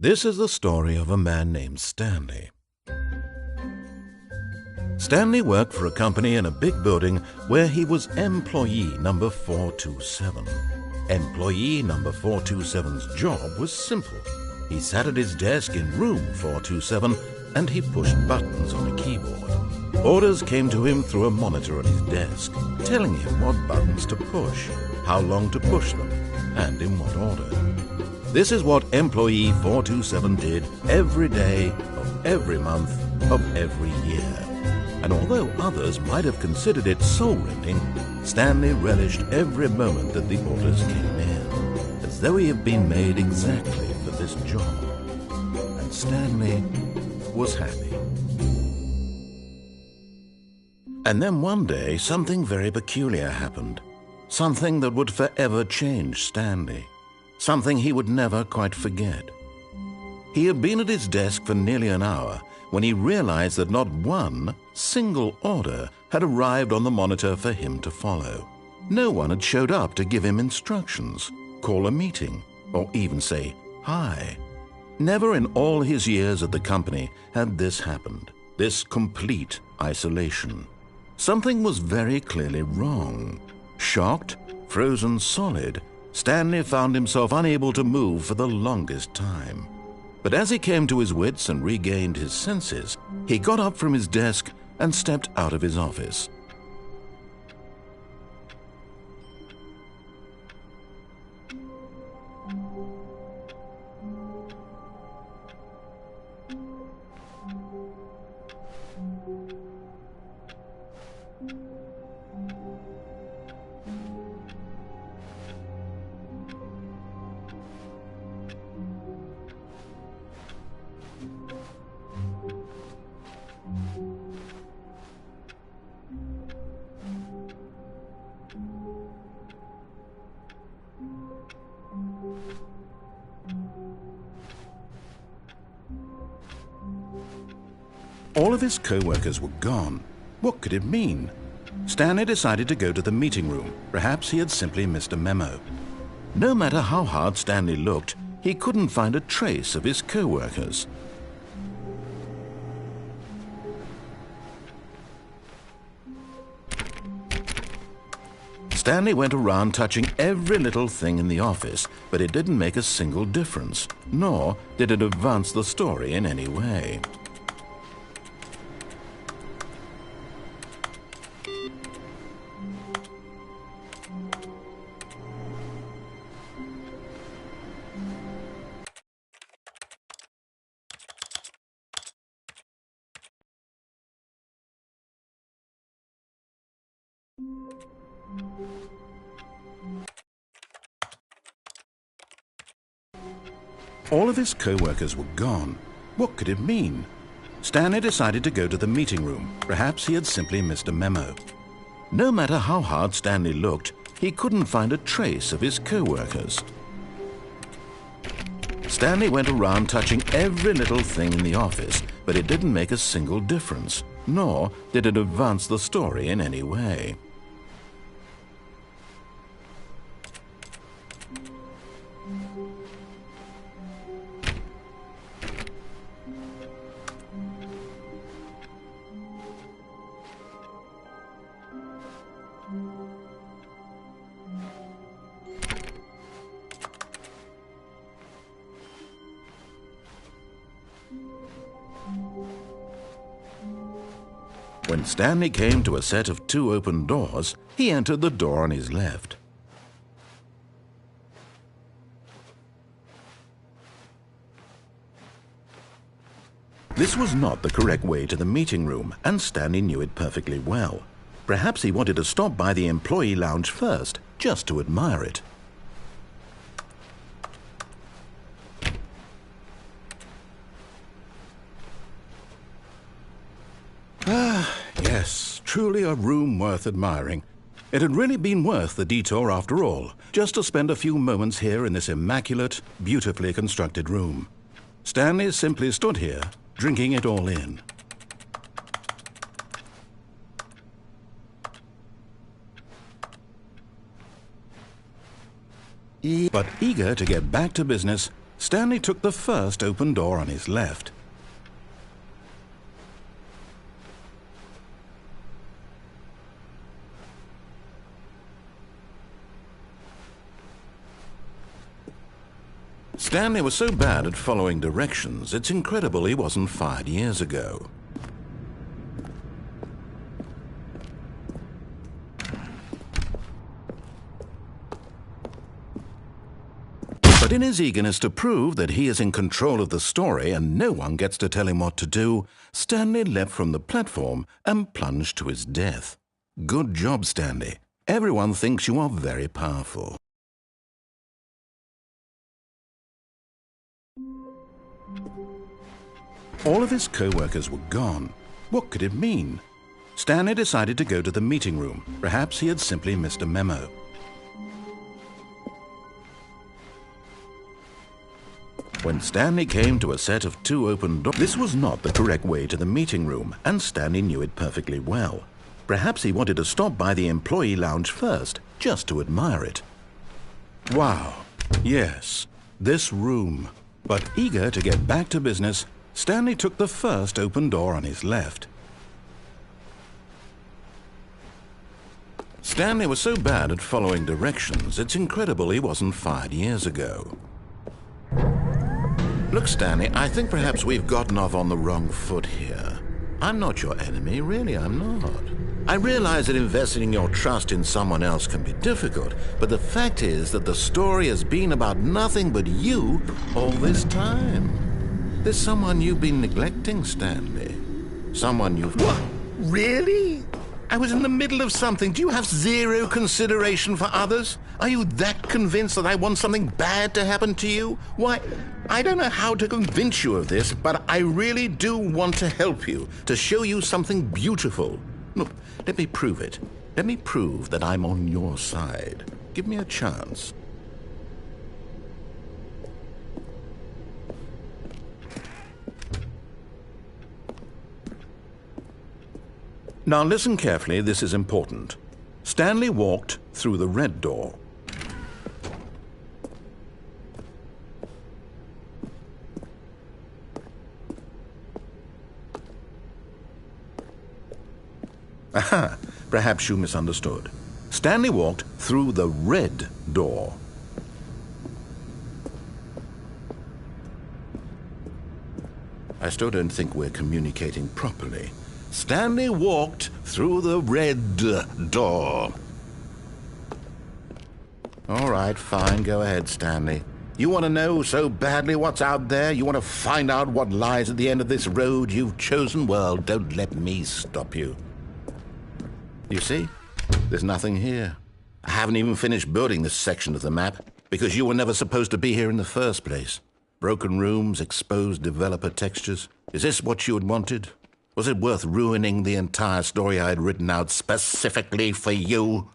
This is the story of a man named Stanley. Stanley worked for a company in a big building where he was employee number 427. Employee number 427's job was simple. He sat at his desk in room 427 and he pushed buttons on a keyboard. Orders came to him through a monitor on his desk, telling him what buttons to push, how long to push them, and in what order. This is what employee 427 did every day of every month of every year. And although others might have considered it soul-rending, Stanley relished every moment that the orders came in, as though he had been made exactly for this job. And Stanley was happy. And then one day, something very peculiar happened. Something that would forever change Stanley. Something he would never quite forget. He had been at his desk for nearly an hour when he realized that not one single order had arrived on the monitor for him to follow. No one had showed up to give him instructions, call a meeting, or even say hi. Never in all his years at the company had this happened, this complete isolation. Something was very clearly wrong. Shocked, frozen solid, Stanley found himself unable to move for the longest time. But as he came to his wits and regained his senses, he got up from his desk and stepped out of his office. All of his co-workers were gone. What could it mean? Stanley decided to go to the meeting room. Perhaps he had simply missed a memo. No matter how hard Stanley looked, he couldn't find a trace of his co-workers. Stanley went around touching every little thing in the office, but it didn't make a single difference, nor did it advance the story in any way. All of his co-workers were gone. What could it mean? Stanley decided to go to the meeting room. Perhaps he had simply missed a memo. No matter how hard Stanley looked, he couldn't find a trace of his co-workers. Stanley went around touching every little thing in the office, but it didn't make a single difference, nor did it advance the story in any way. When Stanley came to a set of 2 open doors, he entered the door on his left. This was not the correct way to the meeting room, and Stanley knew it perfectly well. Perhaps he wanted to stop by the employee lounge first, just to admire it. Yes, truly a room worth admiring. It had really been worth the detour after all, just to spend a few moments here in this immaculate, beautifully constructed room. Stanley simply stood here, drinking it all in. But eager to get back to business, Stanley took the first open door on his left. Stanley was so bad at following directions, it's incredible he wasn't fired years ago. But in his eagerness to prove that he is in control of the story and no one gets to tell him what to do, Stanley leapt from the platform and plunged to his death. Good job, Stanley. Everyone thinks you are very powerful. All of his co-workers were gone. What could it mean? Stanley decided to go to the meeting room. Perhaps he had simply missed a memo. When Stanley came to a set of 2 open doors, this was not the correct way to the meeting room, and Stanley knew it perfectly well. Perhaps he wanted to stop by the employee lounge first, just to admire it. Wow, yes, this room. But eager to get back to business, Stanley took the first open door on his left. Stanley was so bad at following directions, it's incredible he wasn't fired years ago. Look, Stanley, I think perhaps we've gotten off on the wrong foot here. I'm not your enemy, really, I'm not. I realize that investing your trust in someone else can be difficult, but the fact is that the story has been about nothing but you all this time. There's someone you've been neglecting, Stanley. Someone you've... What? Really? I was in the middle of something. Do you have zero consideration for others? Are you that convinced that I want something bad to happen to you? Why, I don't know how to convince you of this, but I really do want to help you, to show you something beautiful. Look, let me prove it. Let me prove that I'm on your side. Give me a chance. Now listen carefully, this is important. Stanley walked through the red door. Aha, perhaps you misunderstood. Stanley walked through the red door. I still don't think we're communicating properly. Stanley walked through the red door. All right, fine, go ahead, Stanley. You want to know so badly what's out there? You want to find out what lies at the end of this road you've chosen? Well, don't let me stop you. You see, there's nothing here. I haven't even finished building this section of the map because you were never supposed to be here in the first place. Broken rooms, exposed developer textures. Is this what you had wanted? Was it worth ruining the entire story I had written out specifically for you?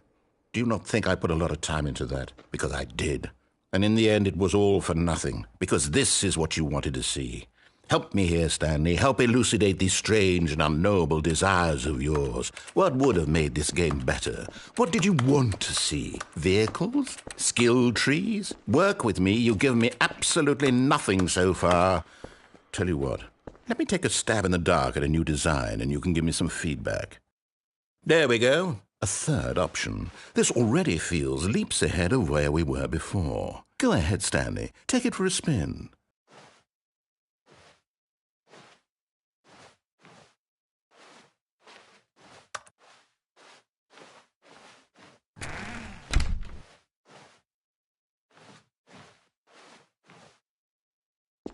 Do you not think I put a lot of time into that? Because I did. And in the end, it was all for nothing. Because this is what you wanted to see. Help me here, Stanley. Help elucidate these strange and unknowable desires of yours. What would have made this game better? What did you want to see? Vehicles? Skill trees? Work with me. You've given me absolutely nothing so far. Tell you what. Let me take a stab in the dark at a new design and you can give me some feedback. There we go. A third option. This already feels leaps ahead of where we were before. Go ahead, Stanley. Take it for a spin.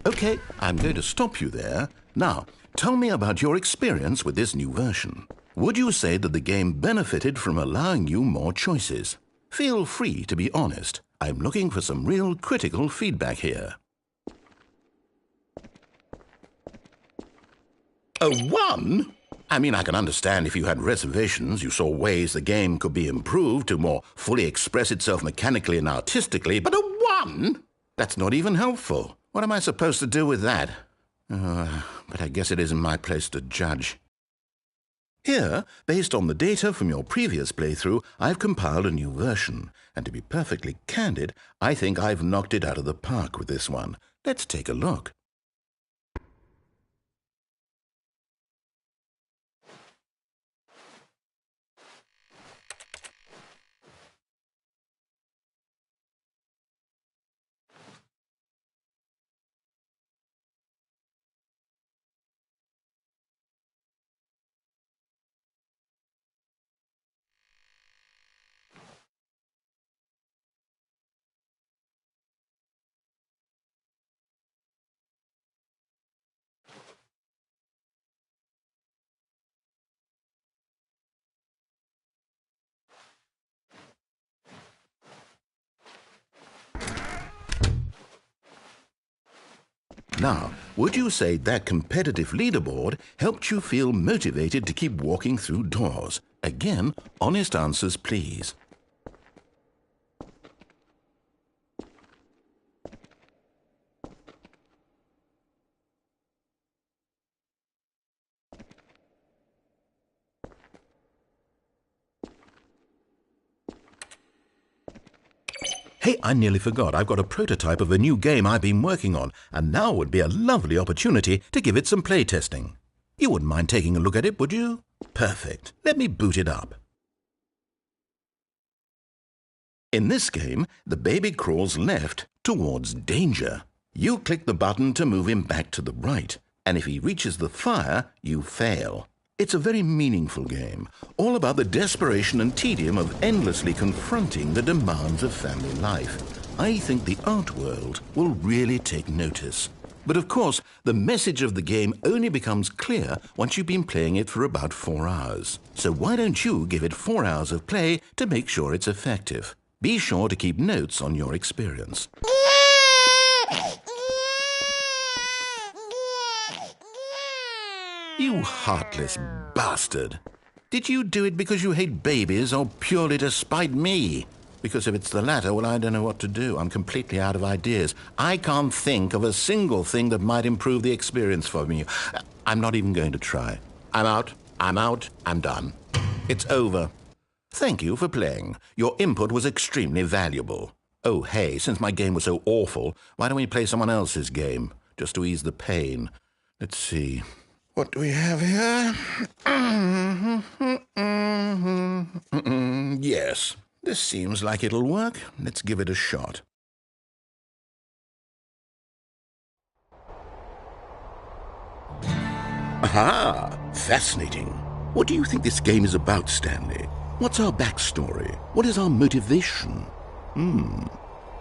Okay, I'm going to stop you there. Now, tell me about your experience with this new version. Would you say that the game benefited from allowing you more choices? Feel free to be honest. I'm looking for some real critical feedback here. A 1? I mean, I can understand if you had reservations, you saw ways the game could be improved to more fully express itself mechanically and artistically, but a 1? That's not even helpful. What am I supposed to do with that? But I guess it isn't my place to judge. Here, based on the data from your previous playthrough, I've compiled a new version. And to be perfectly candid, I think I've knocked it out of the park with this one. Let's take a look. Now, would you say that competitive leaderboard helped you feel motivated to keep walking through doors? Again, honest answers, please. Hey, I nearly forgot. I've got a prototype of a new game I've been working on, and now would be a lovely opportunity to give it some playtesting. You wouldn't mind taking a look at it, would you? Perfect. Let me boot it up. In this game, the baby crawls left towards danger. You click the button to move him back to the right, and if he reaches the fire, you fail. It's a very meaningful game, all about the desperation and tedium of endlessly confronting the demands of family life. I think the art world will really take notice. But of course, the message of the game only becomes clear once you've been playing it for about 4 hours. So why don't you give it 4 hours of play to make sure it's effective? Be sure to keep notes on your experience. You heartless bastard. Did you do it because you hate babies or purely to spite me? Because if it's the latter, well, I don't know what to do. I'm completely out of ideas. I can't think of a single thing that might improve the experience for me. I'm not even going to try. I'm out. I'm done. It's over. Thank you for playing. Your input was extremely valuable. Oh, hey, since my game was so awful, why don't we play someone else's game, just to ease the pain? Let's see. What do we have here? Yes, this seems like it'll work. Let's give it a shot. Aha! Fascinating. What do you think this game is about, Stanley? What's our backstory? What is our motivation?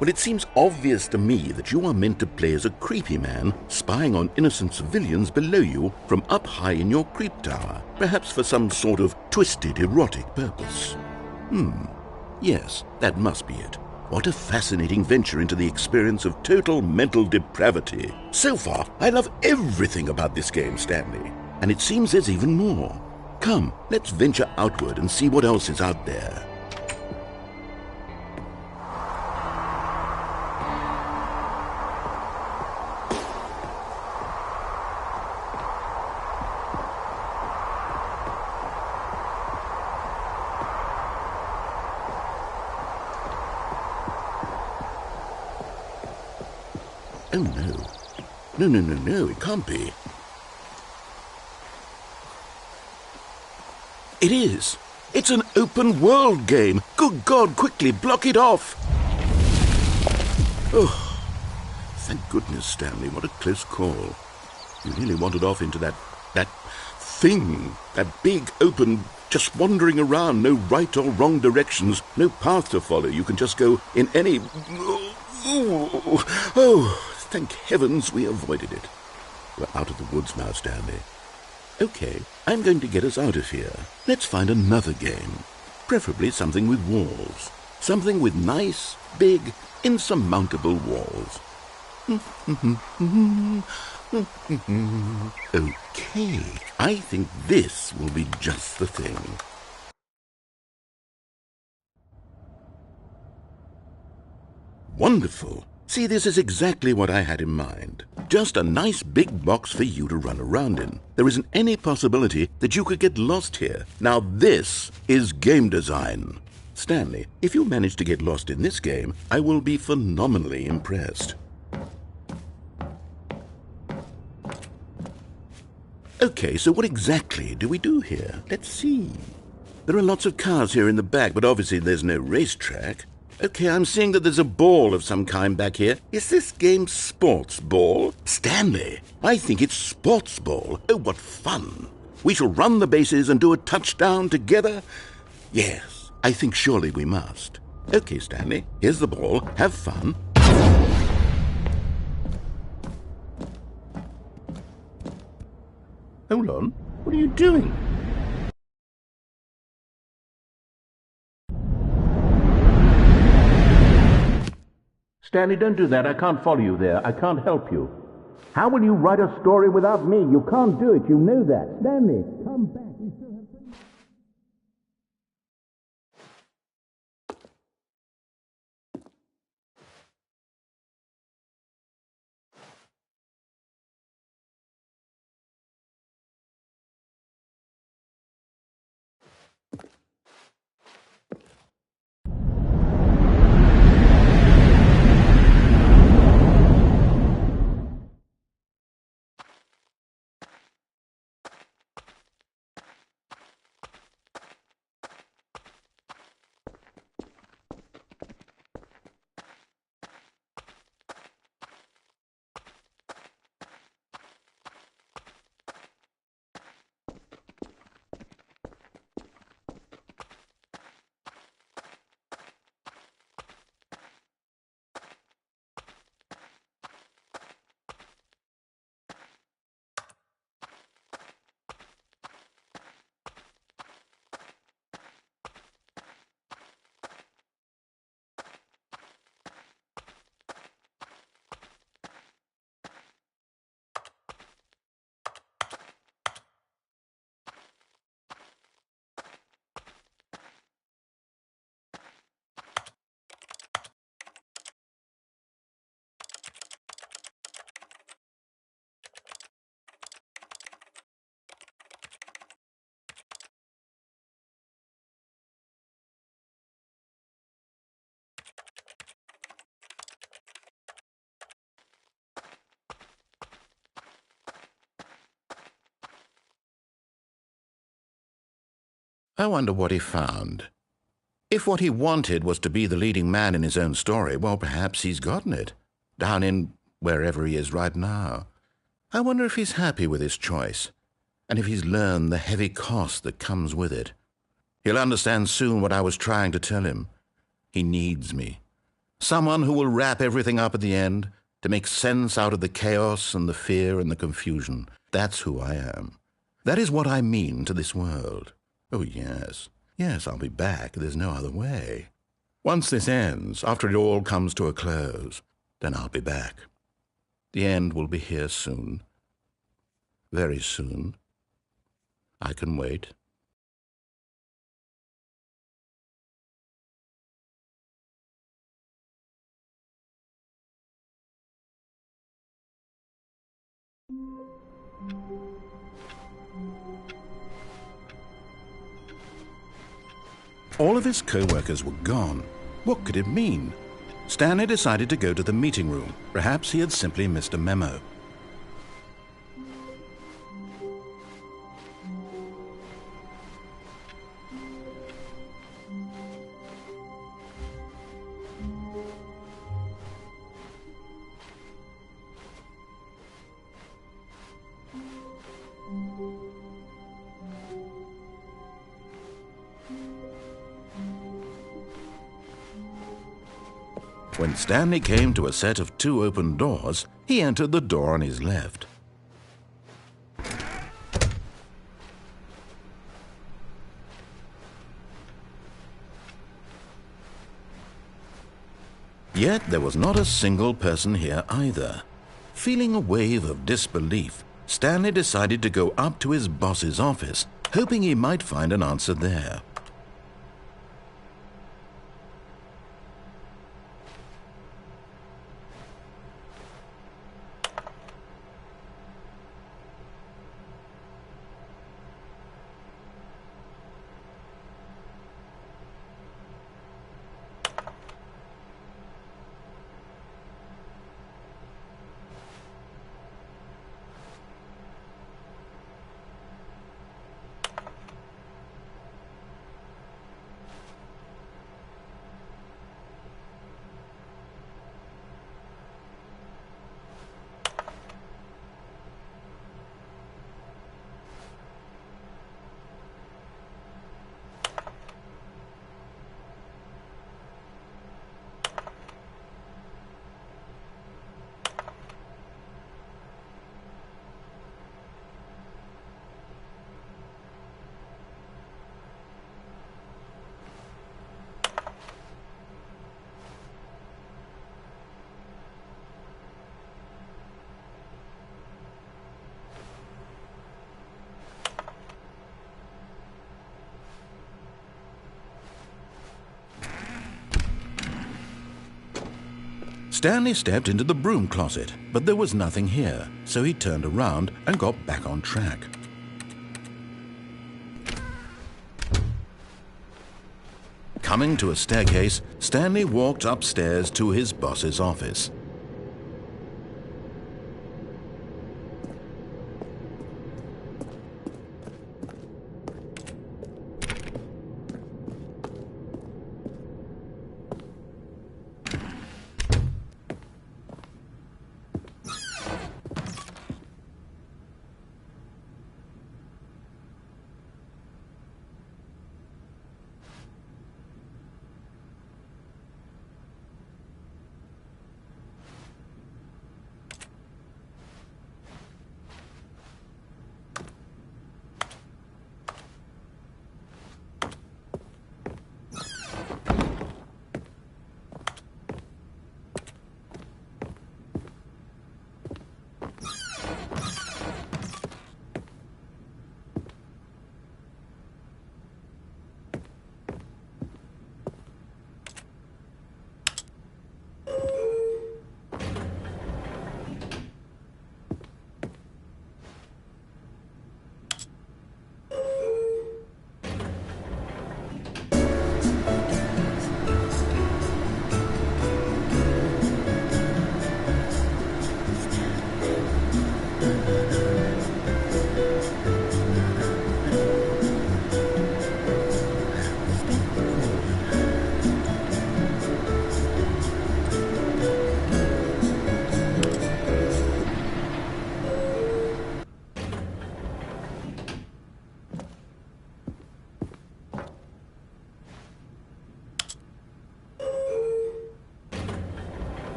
Well, it seems obvious to me that you are meant to play as a creepy man spying on innocent civilians below you from up high in your creep tower, perhaps for some sort of twisted, erotic purpose. Yes, that must be it. What a fascinating venture into the experience of total mental depravity. So far, I love everything about this game, Stanley. And it seems there's even more. Come, let's venture outward and see what else is out there. Oh, no. No, it can't be. It is. It's an open world game. Good God, quickly, block it off. Oh, thank goodness, Stanley. What a close call. You really wandered off into that thing. That big, open, just wandering around. No right or wrong directions. No path to follow. You can just go in any... Oh, thank heavens we avoided it. We're out of the woods now, Stanley. Okay, I'm going to get us out of here. Let's find another game. Preferably something with walls. Something with nice, big, insurmountable walls. Okay, I think this will be just the thing. Wonderful. See, this is exactly what I had in mind. Just a nice big box for you to run around in. There isn't any possibility that you could get lost here. Now this is game design. Stanley, if you manage to get lost in this game, I will be phenomenally impressed. Okay, so what exactly do we do here? Let's see. There are lots of cars here in the back, but obviously there's no racetrack. Okay, I'm seeing that there's a ball of some kind back here. Is this game sports ball? Stanley, I think it's sports ball. Oh, what fun. We shall run the bases and do a touchdown together? Yes, I think surely we must. Okay, Stanley, here's the ball. Have fun. Hold on. What are you doing? Stanley, don't do that. I can't follow you there. I can't help you. How will you write a story without me? You can't do it. You know that. Stanley, come back. We still have plenty. I wonder what he found. If what he wanted was to be the leading man in his own story, well, perhaps he's gotten it, down in wherever he is right now. I wonder if he's happy with his choice, and if he's learned the heavy cost that comes with it. He'll understand soon what I was trying to tell him. He needs me. Someone who will wrap everything up at the end, to make sense out of the chaos and the fear and the confusion. That's who I am. That is what I mean to this world. Oh, yes. Yes, I'll be back. There's no other way. Once this ends, after it all comes to a close, then I'll be back. The end will be here soon. Very soon. I can wait. All of his co-workers were gone. What could it mean? Stanley decided to go to the meeting room. Perhaps he had simply missed a memo. When Stanley came to a set of 2 open doors, he entered the door on his left. Yet there was not a single person here either. Feeling a wave of disbelief, Stanley decided to go up to his boss's office, hoping he might find an answer there. Stanley stepped into the broom closet, but there was nothing here, so he turned around and got back on track. Coming to a staircase, Stanley walked upstairs to his boss's office.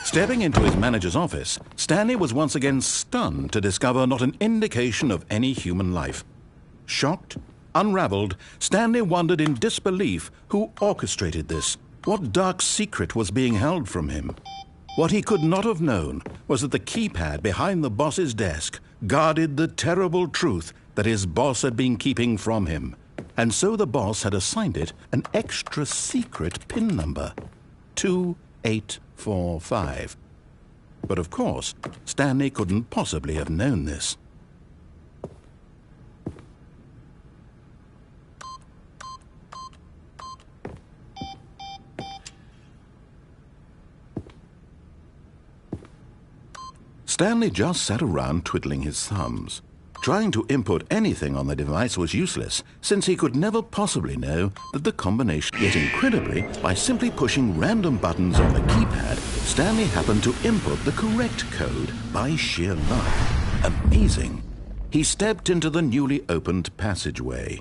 Stepping into his manager's office, Stanley was once again stunned to discover not an indication of any human life. Shocked, unraveled, Stanley wondered in disbelief who orchestrated this. What dark secret was being held from him? What he could not have known was that the keypad behind the boss's desk guarded the terrible truth that his boss had been keeping from him. And so the boss had assigned it an extra secret PIN number, 2845. But of course, Stanley couldn't possibly have known this. Stanley just sat around twiddling his thumbs. Trying to input anything on the device was useless, since he could never possibly know that the combination. Yet incredibly, by simply pushing random buttons on the keypad, Stanley happened to input the correct code by sheer luck. Amazing. He stepped into the newly opened passageway.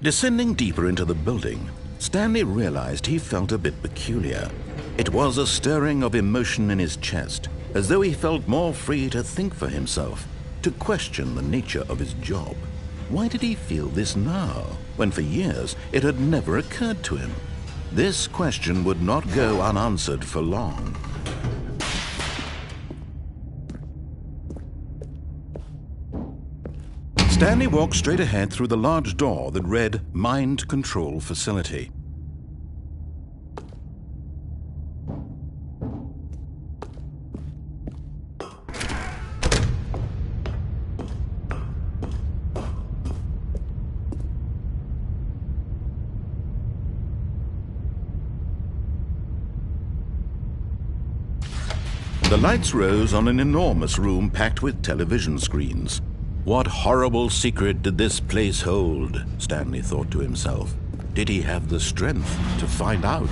Descending deeper into the building, Stanley realized he felt a bit peculiar. It was a stirring of emotion in his chest, as though he felt more free to think for himself, to question the nature of his job. Why did he feel this now, when for years it had never occurred to him? This question would not go unanswered for long. Stanley walked straight ahead through the large door that read Mind Control Facility. The lights rose on an enormous room packed with television screens. What horrible secret did this place hold? Stanley thought to himself. Did he have the strength to find out?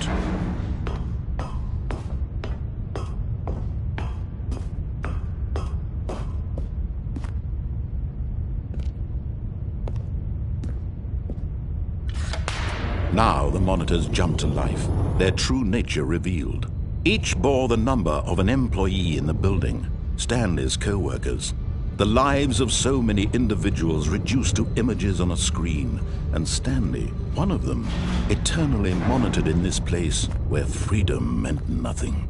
Now the monitors jumped to life, their true nature revealed. Each bore the number of an employee in the building, Stanley's co-workers. The lives of so many individuals reduced to images on a screen, and Stanley, one of them, eternally monitored in this place where freedom meant nothing.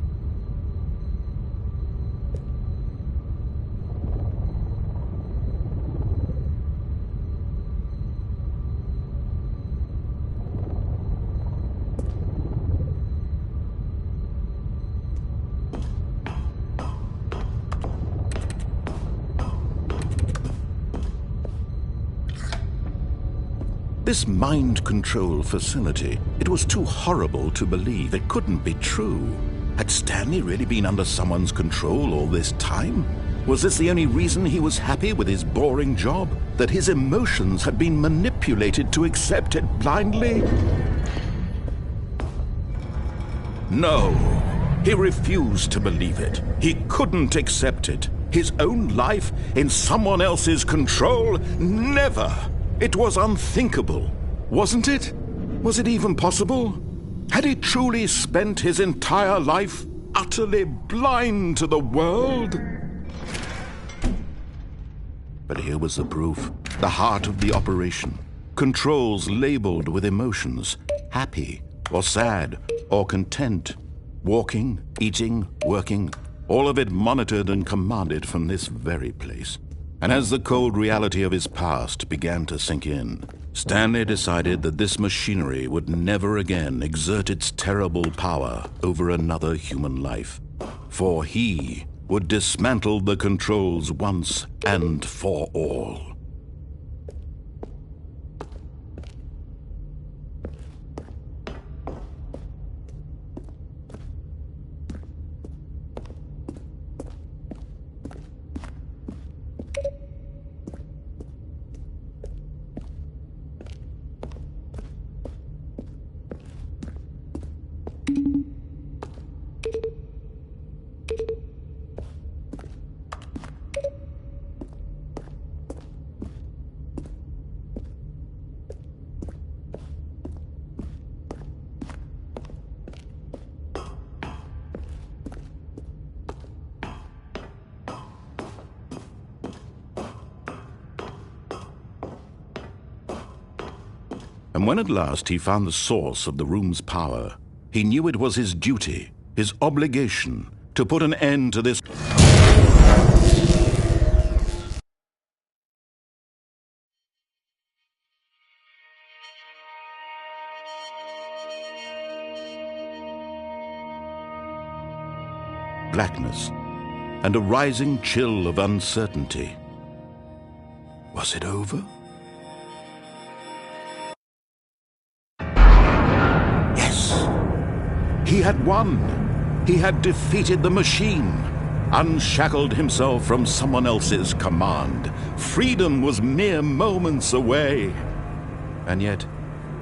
This mind control facility, it was too horrible to believe. It couldn't be true. Had Stanley really been under someone's control all this time? Was this the only reason he was happy with his boring job? That his emotions had been manipulated to accept it blindly? No, he refused to believe it. He couldn't accept it. His own life in someone else's control? Never! It was unthinkable, wasn't it? Was it even possible? Had he truly spent his entire life utterly blind to the world? But here was the proof, the heart of the operation. Controls labeled with emotions, happy or sad or content, walking, eating, working, all of it monitored and commanded from this very place. And as the cold reality of his past began to sink in, Stanley decided that this machinery would never again exert its terrible power over another human life. For he would dismantle the controls once and for all. And when at last he found the source of the room's power, he knew it was his duty, his obligation, to put an end to this. blackness and a rising chill of uncertainty. Was it over? Yes! He had won! He had defeated the machine, unshackled himself from someone else's command. Freedom was mere moments away. And yet,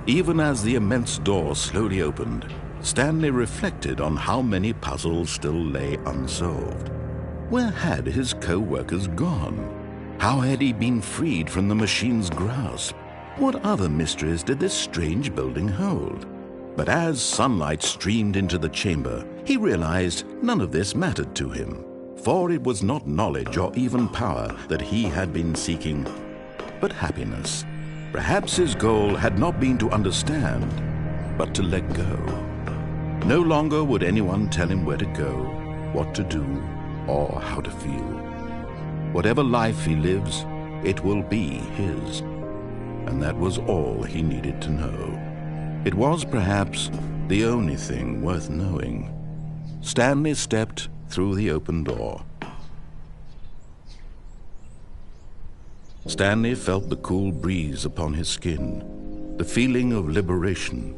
even as the immense door slowly opened, Stanley reflected on how many puzzles still lay unsolved. Where had his co-workers gone? How had he been freed from the machine's grasp? What other mysteries did this strange building hold? But as sunlight streamed into the chamber, he realized none of this mattered to him, for it was not knowledge or even power that he had been seeking, but happiness. Perhaps his goal had not been to understand, but to let go. No longer would anyone tell him where to go, what to do, or how to feel. Whatever life he lives, it will be his. And that was all he needed to know. It was perhaps the only thing worth knowing. Stanley stepped through the open door. Stanley felt the cool breeze upon his skin, the feeling of liberation,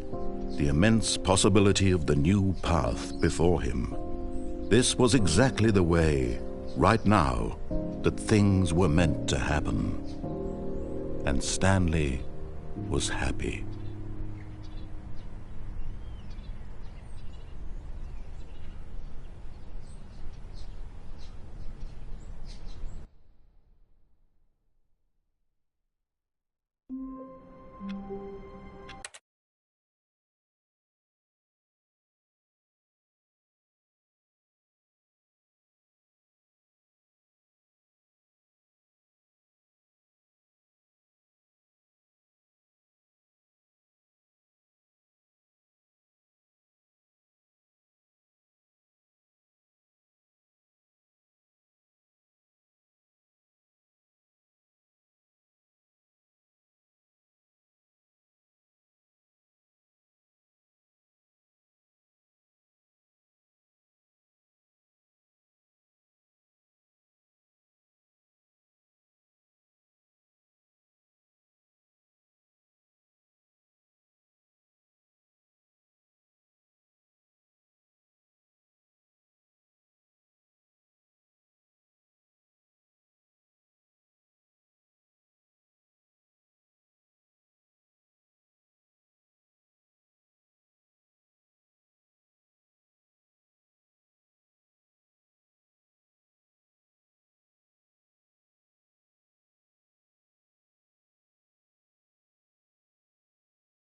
the immense possibility of the new path before him. This was exactly the way, right now, that things were meant to happen. And Stanley was happy.